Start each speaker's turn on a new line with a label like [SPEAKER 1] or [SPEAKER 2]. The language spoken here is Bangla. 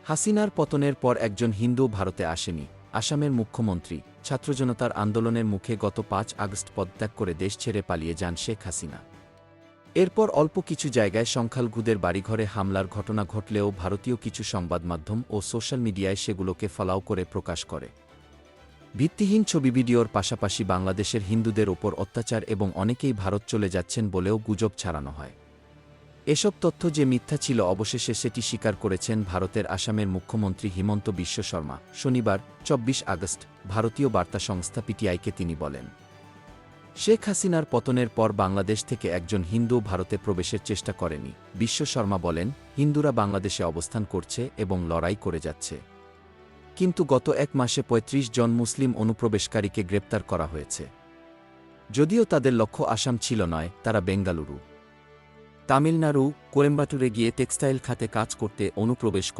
[SPEAKER 1] হাসিনার পতনের পর একজন হিন্দু ভারতে আসেনি। আসামের মুখ্যমন্ত্রী ছাত্রজনতার আন্দোলনের মুখে গত ৫ আগস্ট পদত্যাগ করে দেশ ছেড়ে পালিয়ে যান শেখ হাসিনা। এরপর অল্প কিছু জায়গায় সংখ্যালঘুদের বাড়িঘরে হামলার ঘটনা ঘটলেও ভারতীয় কিছু সংবাদমাধ্যম ও সোশ্যাল মিডিয়ায় সেগুলোকে ফলাও করে প্রকাশ করে। ভিত্তিহীন ছবি ভিডিওর পাশাপাশি বাংলাদেশের হিন্দুদের ওপর অত্যাচার এবং অনেকেই ভারত চলে যাচ্ছেন বলেও গুজব ছড়ানো হয়। এসব তথ্য যে মিথ্যা ছিল অবশেষে সেটি স্বীকার করেছেন ভারতের আসামের মুখ্যমন্ত্রী হিমন্ত বিশ্ব শর্মা। শনিবার ২৪ আগস্ট ভারতীয় বার্তা সংস্থা পিটিআইকে তিনি বলেন, শেখ হাসিনার পতনের পর বাংলাদেশ থেকে একজন হিন্দু ভারতে প্রবেশের চেষ্টা করেনি। বিশ্ব শর্মা বলেন, হিন্দুরা বাংলাদেশে অবস্থান করছে এবং লড়াই করে যাচ্ছে। কিন্তু গত এক মাসে ৩৫ জন মুসলিম অনুপ্রবেশকারীকে গ্রেপ্তার করা হয়েছে। যদিও তাদের লক্ষ্য আসাম ছিল নয়, তারা বেঙ্গালুরু, তামিলনাড়ু, কোয়েম্বাটুরে গিয়ে টেক্সটাইল খাতে কাজ করতে অনুপ্রবেশ